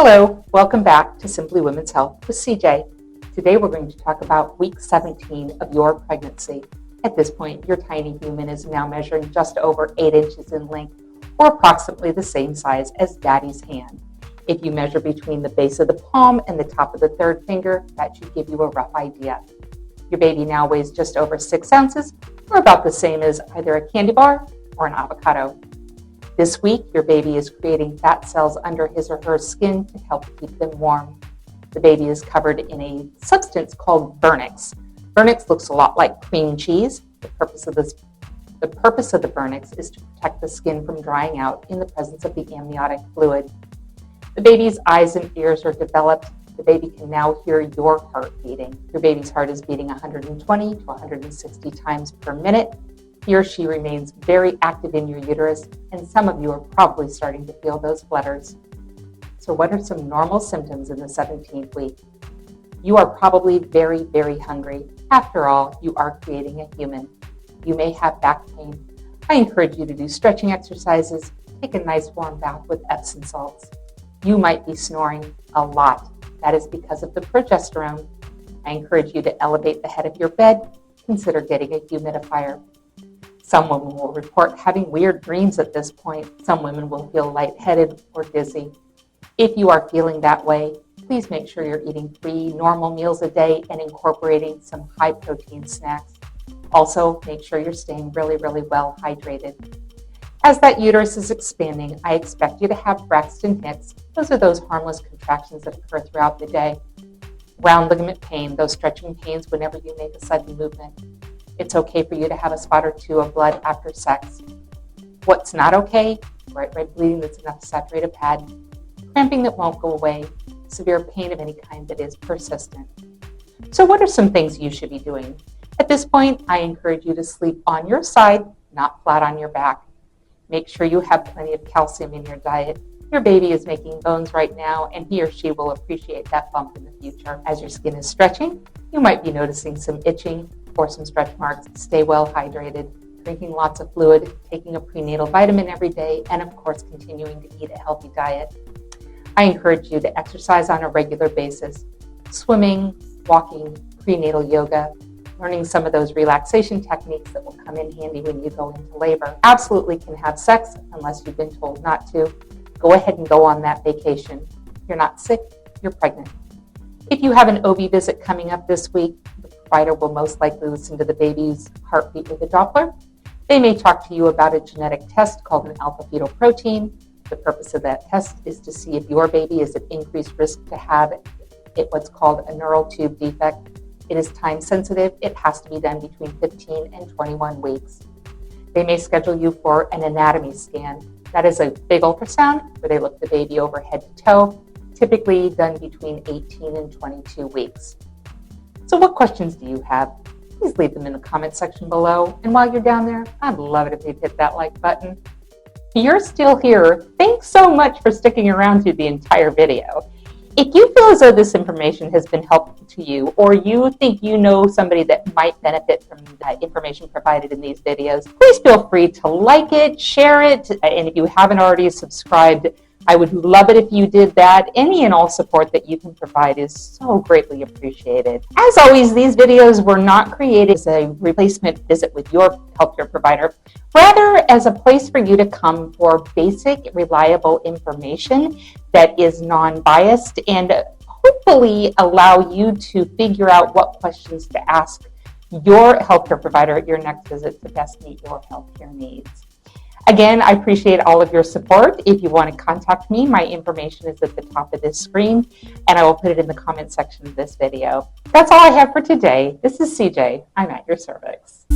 Hello, welcome back to Simply Women's Health with CJ. Today we're going to talk about week 17 of your pregnancy. At this point, your tiny human is now measuring just over 8 inches in length, or approximately the same size as daddy's hand. If you measure between the base of the palm and the top of the third finger, that should give you a rough idea. Your baby now weighs just over 6 ounces, or about the same as either a candy bar or an avocado. This week, your baby is creating fat cells under his or her skin to help keep them warm. The baby is covered in a substance called vernix. Vernix looks a lot like cream cheese. The purpose of the vernix is to protect the skin from drying out in the presence of the amniotic fluid. The baby's eyes and ears are developed. The baby can now hear your heart beating. Your baby's heart is beating 120 to 160 times per minute. He or she remains very active in your uterus, and some of you are probably starting to feel those flutters. So what are some normal symptoms in the 17th week? You are probably very, very hungry. After all, you are creating a human. You may have back pain. I encourage you to do stretching exercises, take a nice warm bath with Epsom salts. You might be snoring a lot. That is because of the progesterone. I encourage you to elevate the head of your bed. Consider getting a humidifier. Some women will report having weird dreams at this point. Some women will feel lightheaded or dizzy. If you are feeling that way, please make sure you're eating 3 normal meals a day and incorporating some high-protein snacks. Also, make sure you're staying really, really well hydrated. As that uterus is expanding, I expect you to have Braxton Hicks. Those are those harmless contractions that occur throughout the day. Round ligament pain, those stretching pains whenever you make a sudden movement. It's okay for you to have a spot or 2 of blood after sex. What's not okay? Bright red bleeding that's enough to saturate a pad, cramping that won't go away, severe pain of any kind that is persistent. So what are some things you should be doing? At this point, I encourage you to sleep on your side, not flat on your back. Make sure you have plenty of calcium in your diet. Your baby is making bones right now, and he or she will appreciate that bump in the future. As your skin is stretching, you might be noticing some itching or some stretch marks. Stay well hydrated, drinking lots of fluid, taking a prenatal vitamin every day, and of course, continuing to eat a healthy diet. I encourage you to exercise on a regular basis. Swimming, walking, prenatal yoga, learning some of those relaxation techniques that will come in handy when you go into labor. Absolutely can have sex unless you've been told not to. Go ahead and go on that vacation. You're not sick, you're pregnant. If you have an OB visit coming up this week, the provider will most likely listen to the baby's heartbeat with a Doppler. They may talk to you about a genetic test called an alpha-fetoprotein. The purpose of that test is to see if your baby is at increased risk to have what's called a neural tube defect. It is time sensitive. It has to be done between 15 and 21 weeks. They may schedule you for an anatomy scan. That is a big ultrasound where they look the baby over head to toe, typically done between 18 and 22 weeks. So what questions do you have? Please leave them in the comment section below. And while you're down there, I'd love it if you'd hit that like button. If you're still here, thanks so much for sticking around through the entire video. If you feel as though this information has been helpful to you, or you think you know somebody that might benefit from the information provided in these videos, please feel free to like it, share it, and if you haven't already subscribed, I would love it if you did that. Any and all support that you can provide is so greatly appreciated. As always, these videos were not created as a replacement visit with your healthcare provider, rather as a place for you to come for basic, reliable information that is non-biased and hopefully allow you to figure out what questions to ask your healthcare provider at your next visit to best meet your healthcare needs. Again, I appreciate all of your support. If you want to contact me, my information is at the top of this screen, and I will put it in the comment section of this video. That's all I have for today. This is CJ. I'm at your cervix.